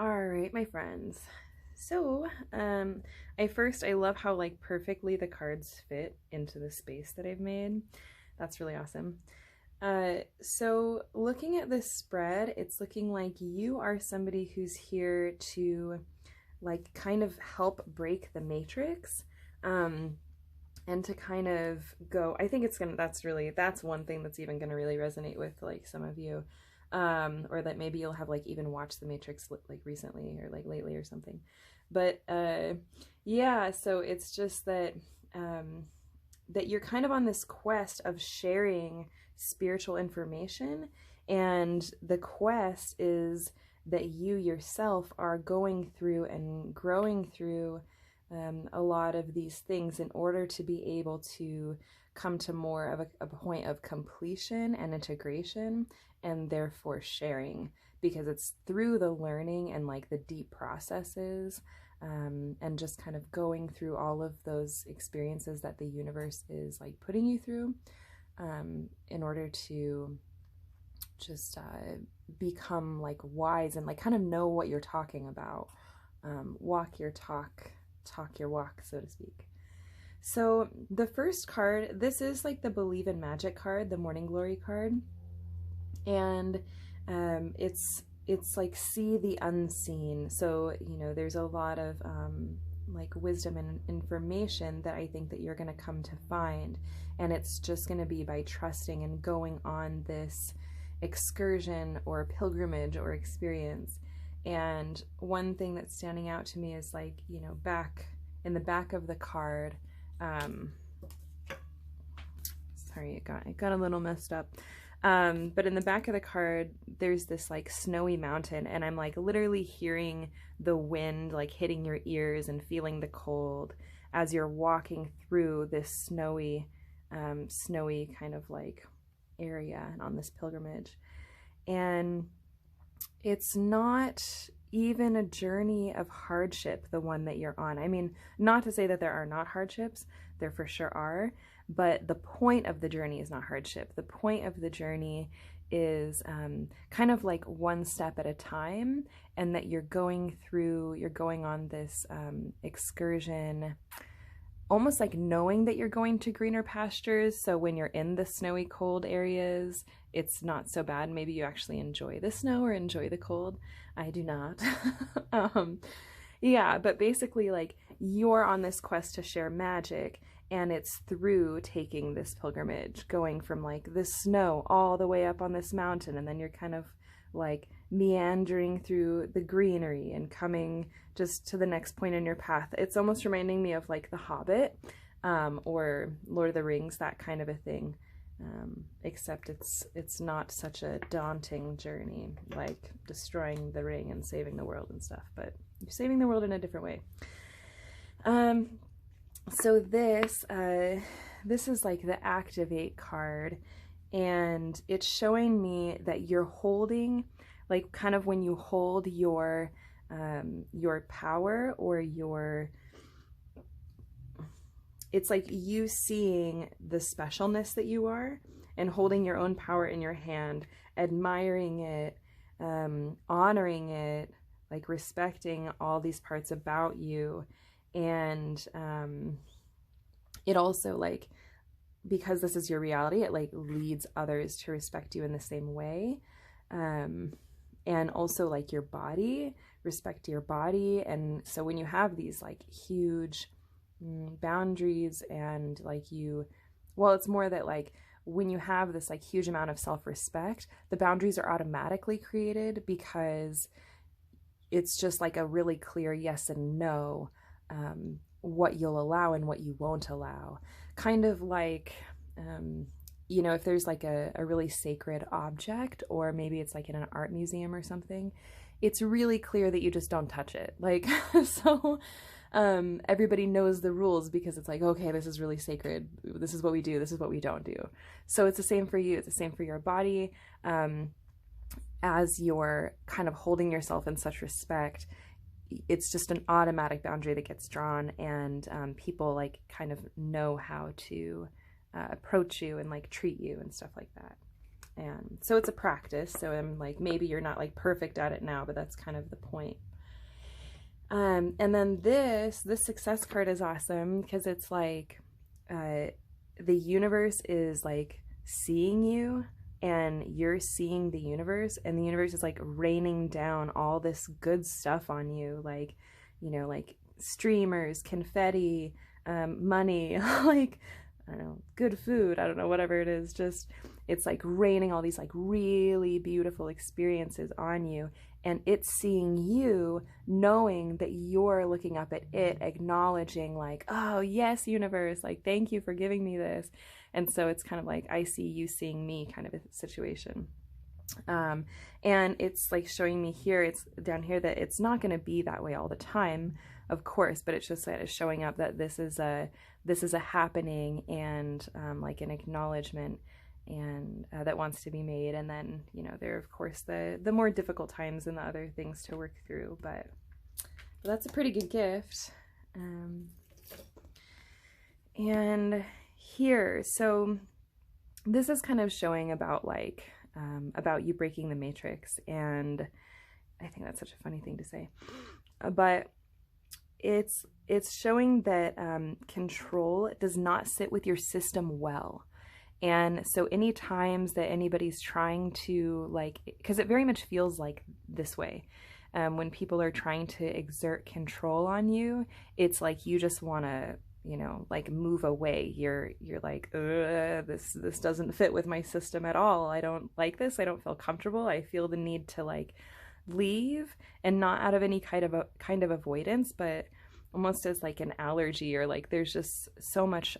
All right, my friends. So, I love how like perfectly the cards fit into the space that I've made. That's really awesome. So looking at this spread, it's looking like you are somebody who's here to like kind of help break the matrix. And to kind of go, I think that's one thing that's even gonna really resonate with like some of you, or that maybe you'll have like even watched The Matrix like recently or like lately or something. But yeah, so it's just that that you're kind of on this quest of sharing spiritual information, and the quest is that you yourself are going through and growing through a lot of these things in order to be able to come to more of a point of completion and integration, and therefore sharing, because it's through the learning and like the deep processes, and just kind of going through all of those experiences that the universe is like putting you through, in order to just become like wise and like kind of know what you're talking about, walk your talk, talk your walk, so to speak. So the first card, this is like the Believe in Magic card, the Morning Glory card, and it's like see the unseen. So there's a lot of like wisdom and information that I think that you're going to come to find, and it's just going to be by trusting and going on this excursion or pilgrimage or experience. And one thing that's standing out to me is like, back in the back of the card, sorry, it got a little messed up. But in the back of the card, there's this like snowy mountain, and I'm like literally hearing the wind like hitting your ears and feeling the cold as you're walking through this snowy kind of like area and on this pilgrimage. And it's not even a journey of hardship, the one that you're on. I mean, not to say that there are not hardships, there for sure are, but the point of the journey is not hardship. The point of the journey is kind of like one step at a time, and that you're going on this excursion, almost like knowing that you're going to greener pastures. So when you're in the snowy cold areas, it's not so bad. Maybe you actually enjoy the snow or enjoy the cold. I do not. Yeah, but basically like you're on this quest to share magic, and it's through taking this pilgrimage, going from like the snow all the way up on this mountain, and then you're kind of like meandering through the greenery and coming just to the next point in your path. It's almost reminding me of like The Hobbit, or Lord of the Rings, that kind of a thing, except it's not such a daunting journey like destroying the ring and saving the world and stuff, but you're saving the world in a different way. So this is like the Activate card, and it's showing me that you're holding, like kind of when you hold your power, or it's like you seeing the specialness that you are and holding your own power in your hand, admiring it, honoring it, like respecting all these parts about you. And it also, like, because this is your reality, it like leads others to respect you in the same way. And also like your body, respect your body. And so when you have these like huge boundaries, and like it's more that like when you have this like huge amount of self-respect, the boundaries are automatically created, because it's just like a really clear yes and no, what you'll allow and what you won't allow. Kind of like, if there's like a really sacred object, or maybe it's like in an art museum or something, it's really clear that you just don't touch it. Like, so everybody knows the rules, because it's like, okay, this is really sacred. This is what we do. This is what we don't do. So it's the same for you. It's the same for your body. As you're kind of holding yourself in such respect, it's just an automatic boundary that gets drawn, and people like kind of know how to approach you and like treat you and stuff like that. And so it's a practice. So I'm like, maybe you're not like perfect at it now, but that's kind of the point. And then this success card is awesome because it's like the universe is like seeing you and you're seeing the universe, and the universe is like raining down all this good stuff on you, like, you know, like streamers, confetti, money, like, I don't know, good food, I don't know, whatever it is, just it's like raining all these like really beautiful experiences on you, and it's seeing you, knowing that you're looking up at it, acknowledging like, oh yes, universe, like thank you for giving me this. And so it's kind of like I see you seeing me kind of a situation. And it's like showing me here, it's down here, that it's not going to be that way all the time, of course, but it's just that it's showing up that this is a happening, and like an acknowledgement, and that wants to be made. And then, you know, there are of course the more difficult times and the other things to work through, but that's a pretty good gift. And here, so this is kind of showing about like about you breaking the matrix, and I think that's such a funny thing to say, but it's showing that control does not sit with your system well. And so any times that anybody's trying to, like, because it very much feels like this way, when people are trying to exert control on you, it's like you just want to, you know, like move away. You're like, this doesn't fit with my system at all. I don't like this. I don't feel comfortable. I feel the need to like leave, and not out of any kind of avoidance, but almost as like an allergy, or like there's just so much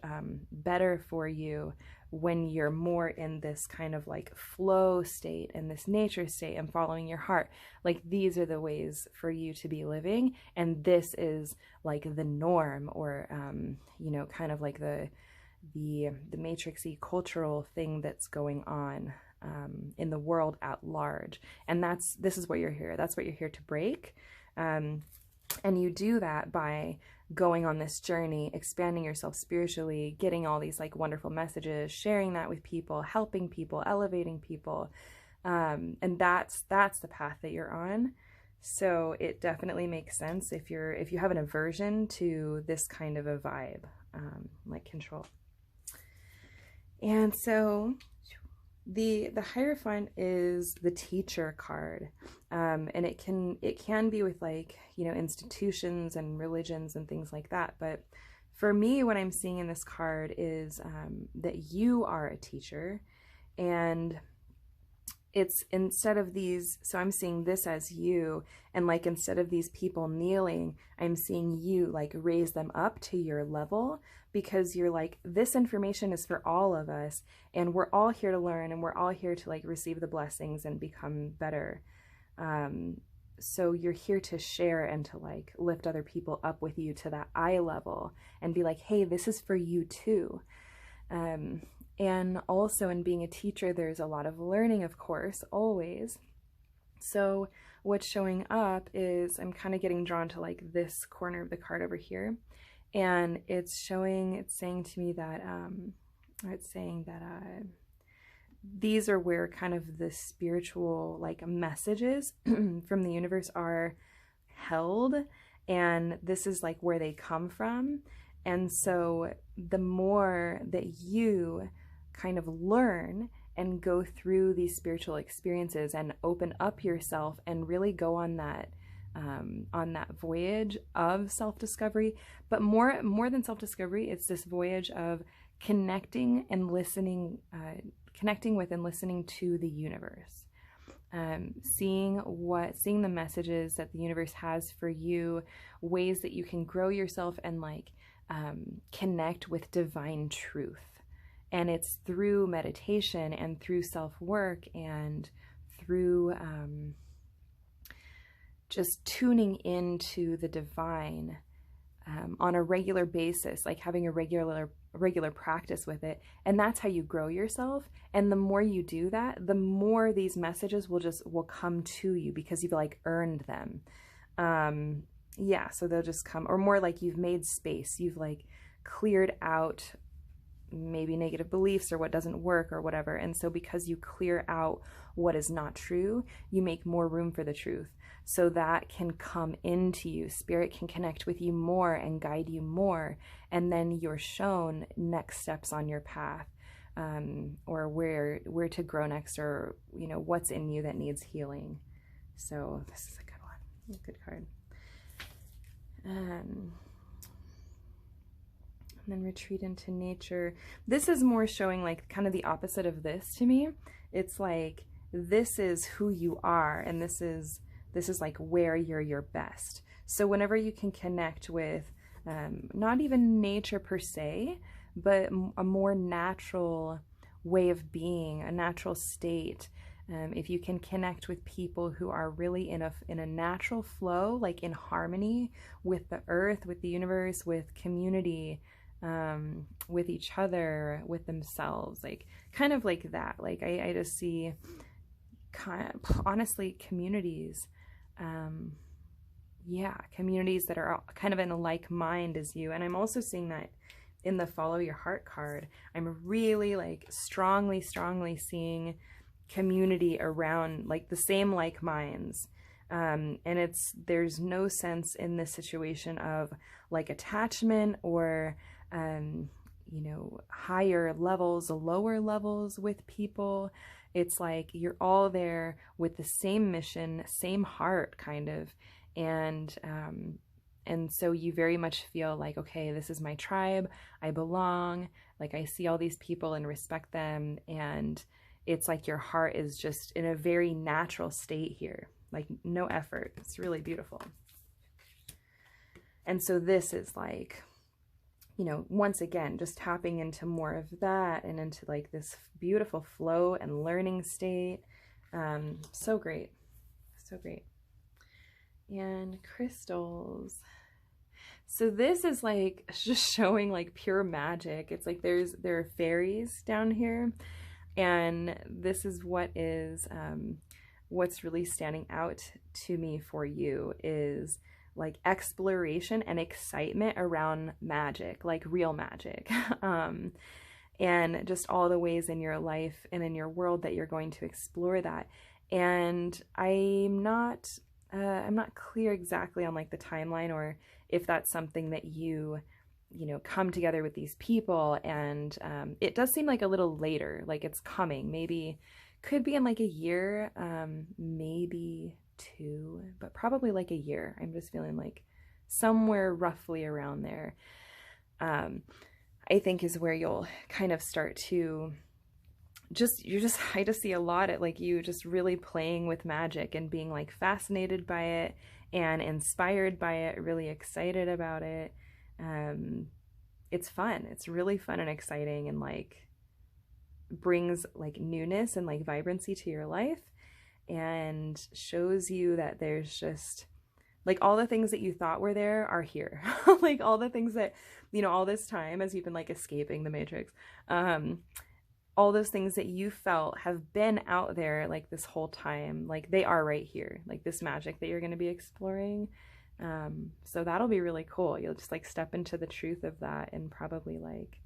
better for you when you're more in this kind of like flow state and this nature state and following your heart. Like these are the ways for you to be living, and this is like the norm, or you know, kind of like the matrixy cultural thing that's going on in the world at large. And this is what you're here. That's what you're here to break. And you do that by going on this journey, expanding yourself spiritually, getting all these like wonderful messages, sharing that with people, helping people, elevating people. And that's the path that you're on. So it definitely makes sense if you have an aversion to this kind of a vibe, like control. And so the Hierophant is the teacher card, and it can be with like, you know, institutions and religions and things like that. But for me, what I'm seeing in this card is that you are a teacher, and it's instead of these, so I'm seeing this as you, and like instead of these people kneeling, I'm seeing you like raise them up to your level, because you're like, this information is for all of us, and we're all here to learn, and we're all here to like receive the blessings and become better. So you're here to share and to like lift other people up with you to that eye level and be like, hey, this is for you too. And also in being a teacher, there's a lot of learning, of course, always. So what's showing up is I'm kind of getting drawn to like this corner of the card over here. And it's saying to me that, these are where kind of the spiritual like messages from the universe are held. And this is like where they come from. And so the more that you kind of learn and go through these spiritual experiences and open up yourself and really go on that voyage of self-discovery, but more than self-discovery, it's this voyage of connecting and listening, connecting with and listening to the universe, seeing the messages that the universe has for you, ways that you can grow yourself and like connect with divine truth. And it's through meditation and through self-work and through just tuning into the divine on a regular basis, like having a regular practice with it. And that's how you grow yourself. And the more you do that, the more these messages will come to you, because you've like earned them. Yeah, so they'll just come, or more like you've made space, you've like cleared out maybe negative beliefs or what doesn't work or whatever. And so because you clear out what is not true, you make more room for the truth. So that can come into you. Spirit can connect with you more and guide you more. And then you're shown next steps on your path, or where to grow next, or, you know, what's in you that needs healing. So this is a good one. A good card. And then retreat into nature. This is more showing like kind of the opposite of this to me. It's like, this is who you are, and this is like where you're your best. So whenever you can connect with not even nature per se, but a more natural way of being, a natural state. If you can connect with people who are really in a natural flow, like in harmony with the earth, with the universe, with community, with each other, with themselves, like kind of like that. Like I just see honestly communities, communities that are kind of in a like mind as you. And I'm also seeing that in the Follow Your Heart card. I'm really like strongly seeing community around like the same like minds. And there's no sense in this situation of like attachment or, you know, higher levels, lower levels with people. It's like you're all there with the same mission, same heart kind of. And so you very much feel like, okay, this is my tribe. I belong. Like I see all these people and respect them. And it's like your heart is just in a very natural state here, like no effort. It's really beautiful. And so this is like, you know, once again, just tapping into more of that and into like this beautiful flow and learning state. So great. So great. And crystals. So this is like just showing like pure magic. It's like there are fairies down here. And this is what's really standing out to me for you is like exploration and excitement around magic, like real magic. And just all the ways in your life and in your world that you're going to explore that. And I'm not clear exactly on like the timeline, or if that's something that you know, come together with these people. And it does seem like a little later, like it's coming, maybe could be in like a year, maybe 2, but probably like a year. I'm just feeling like somewhere roughly around there, I think is where you'll kind of start to I just see a lot at like you just really playing with magic and being like fascinated by it and inspired by it, really excited about it. It's fun. It's really fun and exciting, and like brings like newness and like vibrancy to your life, and shows you that there's just like all the things that you thought were there are here. Like all the things that, you know, all this time as you've been like escaping the matrix, all those things that you felt have been out there like this whole time, like they are right here, like this magic that you're going to be exploring. So that'll be really cool. You'll just like step into the truth of that in probably like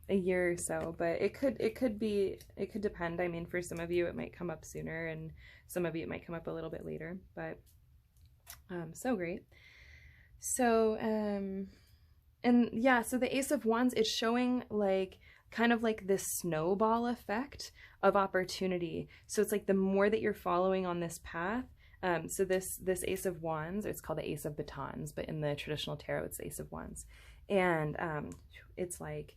a year or so, but it could depend. I mean, for some of you it might come up sooner, and some of you it might come up a little bit later, but so great. So and yeah, so the Ace of Wands, it's showing like kind of like this snowball effect of opportunity. So it's like the more that you're following on this path, so this Ace of Wands, it's called the Ace of Batons, but in the traditional tarot it's the Ace of Wands. And it's like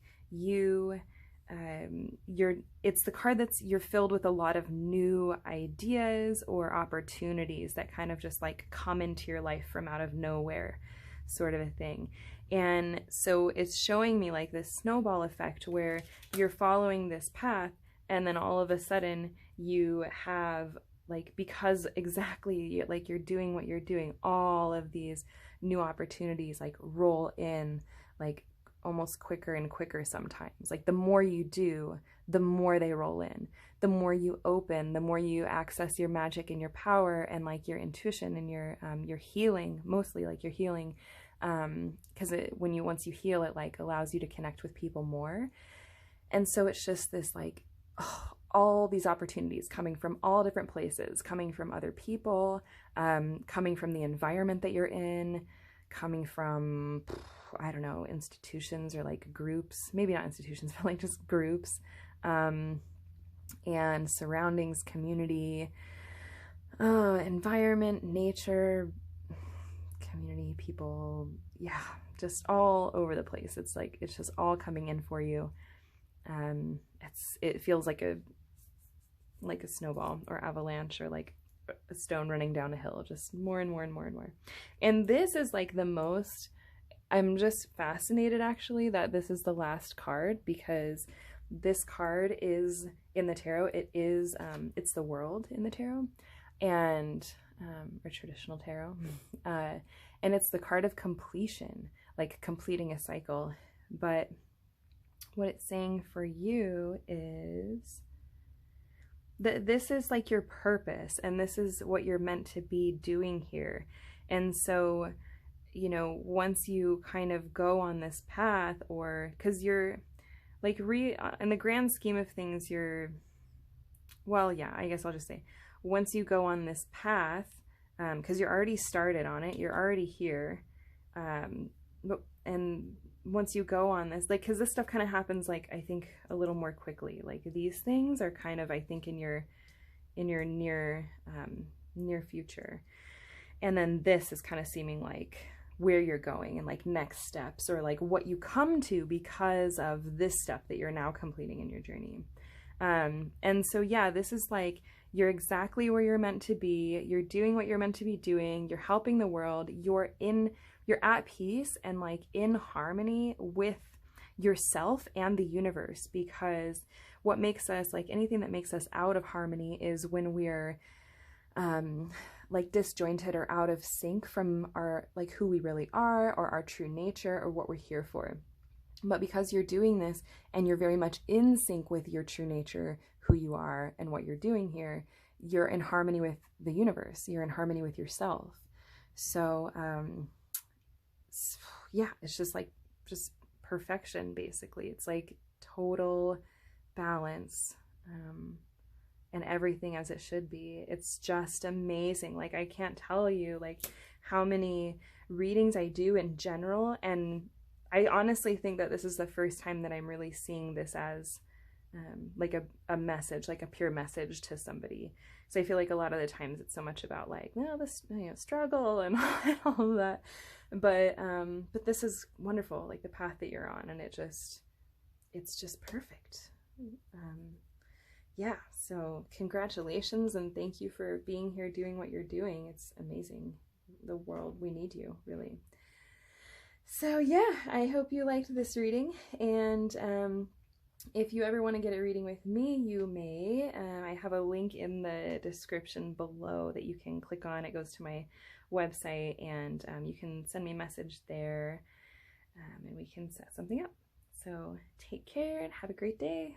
it's the card you're filled with a lot of new ideas or opportunities that kind of just like come into your life from out of nowhere, sort of a thing. And so it's showing me like this snowball effect where you're following this path, and then all of a sudden you have like, because exactly like you're doing what you're doing, all of these new opportunities like roll in like almost quicker and quicker sometimes. Like the more you do, the more they roll in. The more you open, the more you access your magic and your power and like your intuition and your healing, mostly like your healing, because once you heal, it like allows you to connect with people more. And so it's just this like, oh, all these opportunities coming from all different places, coming from other people, coming from the environment that you're in, coming from, I don't know, institutions or like groups, maybe not institutions, but like just groups, and surroundings, community, environment, nature, community, people, yeah, just all over the place. It's like, it's just all coming in for you. It feels like a snowball or avalanche or like a stone running down a hill, just more and more and more and more. And this is like the most, I'm just fascinated actually that this is the last card, because this card is in the tarot. It is, it's the World in the tarot, and, or traditional tarot. And it's the card of completion, like completing a cycle. But what it's saying for you is that this is like your purpose, and this is what you're meant to be doing here. And so, you know, once you kind of go on this path, or because you're like in the grand scheme of things, you're, well, yeah, I guess I'll just say, once you go on this path, because you're already started on it, you're already here, and once you go on this, like, because this stuff kind of happens, like, I think a little more quickly. Like, these things are kind of, I think, in your near future. And then this is kind of seeming like where you're going and like next steps, or like what you come to because of this step that you're now completing in your journey. And so, yeah, this is like, you're exactly where you're meant to be. You're doing what you're meant to be doing. You're helping the world. You're at peace and like in harmony with yourself and the universe, because what makes us, like anything that makes us out of harmony, is when we're like disjointed or out of sync from our, like, who we really are, or our true nature, or what we're here for. But because you're doing this and you're very much in sync with your true nature, who you are and what you're doing here, you're in harmony with the universe. You're in harmony with yourself. So, yeah, it's just like, just perfection, basically. It's like total balance, and everything as it should be. It's just amazing. Like, I can't tell you like how many readings I do in general, and I honestly think that this is the first time that I'm really seeing this as like a message, like a pure message to somebody. So I feel like a lot of the times it's so much about like, well, this, you know, struggle and all of that. But this is wonderful, like the path that you're on, and it's just perfect. Yeah, so congratulations, and thank you for being here doing what you're doing. It's amazing. The world, we need you, really. So yeah, I hope you liked this reading, and if you ever want to get a reading with me, you may. I have a link in the description below that you can click on. It goes to my website, and you can send me a message there, and we can set something up. So take care and have a great day.